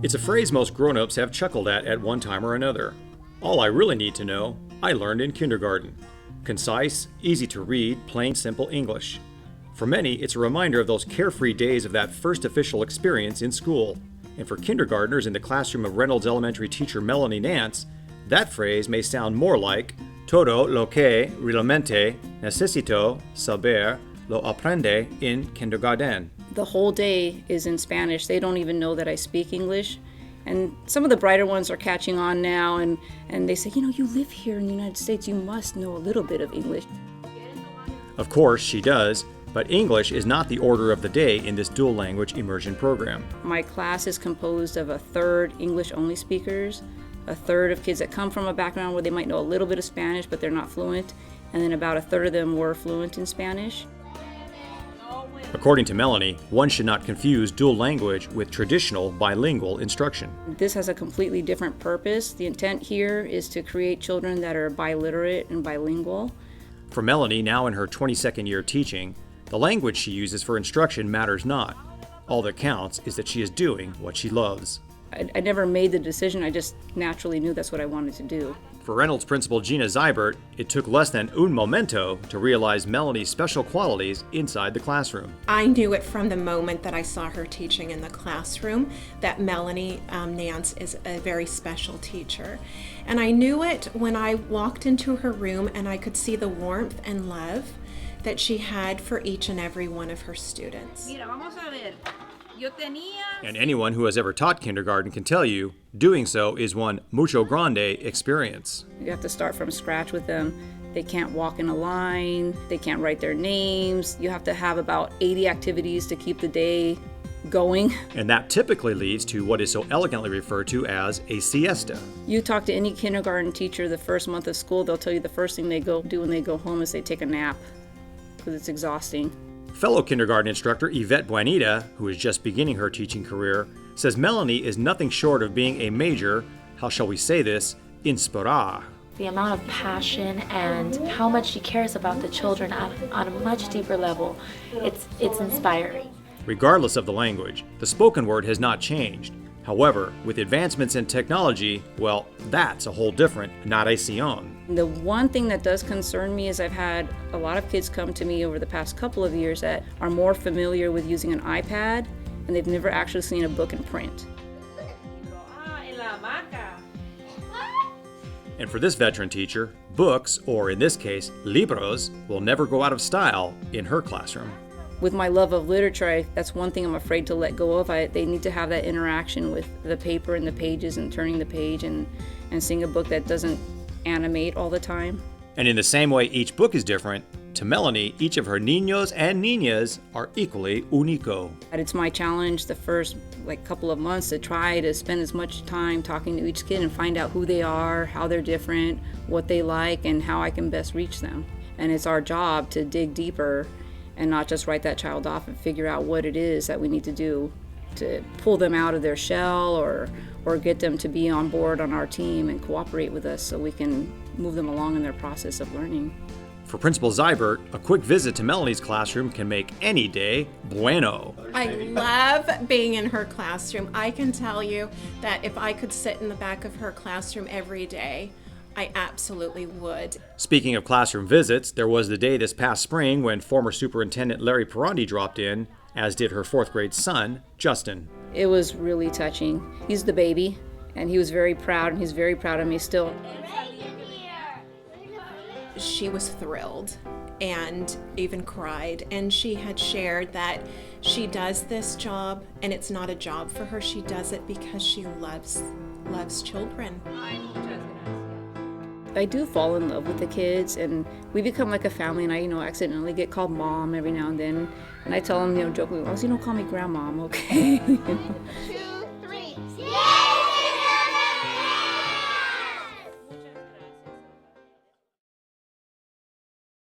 It's a phrase most grown-ups have chuckled at one time or another. All I really need to know, I learned in kindergarten. Concise, easy to read, plain simple English. For many, it's a reminder of those carefree days of that first official experience in school. And for kindergartners in the classroom of Reynolds elementary teacher Melanie Nance, that phrase may sound more like todo lo que realmente necesito saber lo aprende en kindergarten. The whole day is in Spanish. They don't even know that I speak English. And some of the brighter ones are catching on now, and they say, you live here in the United States, you must know a little bit of English. Of course, she does, but English is not the order of the day in this dual language immersion program. My class is composed of a third English-only speakers, a third of kids that come from a background where they might know a little bit of Spanish, but they're not fluent, and then about a third of them were fluent in Spanish. According to Melanie, one should not confuse dual language with traditional bilingual instruction. This has a completely different purpose. The intent here is to create children that are biliterate and bilingual. For Melanie, now in her 22nd year teaching, the language she uses for instruction matters not. All that counts is that she is doing what she loves. I never made the decision, I just naturally knew that's what I wanted to do. For Reynolds principal Gina Zybert, it took less than un momento to realize Melanie's special qualities inside the classroom. I knew it from the moment that I saw her teaching in the classroom that Melanie Nance is a very special teacher. And I knew it when I walked into her room and I could see the warmth and love that she had for each and every one of her students. And anyone who has ever taught kindergarten can tell you, doing so is one mucho grande experience. You have to start from scratch with them. They can't walk in a line, they can't write their names. You have to have about 80 activities to keep the day going. And that typically leads to what is so elegantly referred to as a siesta. You talk to any kindergarten teacher the first month of school, they'll tell you the first thing they go do when they go home is they take a nap because it's exhausting. Fellow kindergarten instructor Yvette Buenita, who is just beginning her teaching career, says Melanie is nothing short of being a major, how shall we say this, inspirar. The amount of passion and how much she cares about the children on a much deeper level, it's inspiring. Regardless of the language, the spoken word has not changed. However, with advancements in technology, well, that's a whole different narración. The one thing that does concern me is I've had a lot of kids come to me over the past couple of years that are more familiar with using an iPad, and they've never actually seen a book in print. And for this veteran teacher, books, or in this case, libros, will never go out of style in her classroom. With my love of literature, that's one thing I'm afraid to let go of. They need to have that interaction with the paper and the pages and turning the page and seeing a book that doesn't animate all the time. And in the same way each book is different, to Melanie, each of her niños and niñas are equally único. It's my challenge the first couple of months to try to spend as much time talking to each kid and find out who they are, how they're different, what they like, and how I can best reach them. And it's our job to dig deeper and not just write that child off and figure out what it is that we need to do to pull them out of their shell or get them to be on board on our team and cooperate with us so we can move them along in their process of learning. For Principal Zybert, a quick visit to Melanie's classroom can make any day bueno. I love being in her classroom. I can tell you that if I could sit in the back of her classroom every day, I absolutely would. Speaking of classroom visits, there was the day this past spring when former Superintendent Larry Perrondi dropped in, as did her 4th grade son, Justin. It was really touching. He's the baby, and he was very proud, and he's very proud of me still. She was thrilled and even cried, and she had shared that she does this job, and it's not a job for her. She does it because she loves children. I do fall in love with the kids, and we become like a family, and I, accidentally get called mom every now and then, and I tell them, jokingly, call me grandmom, okay?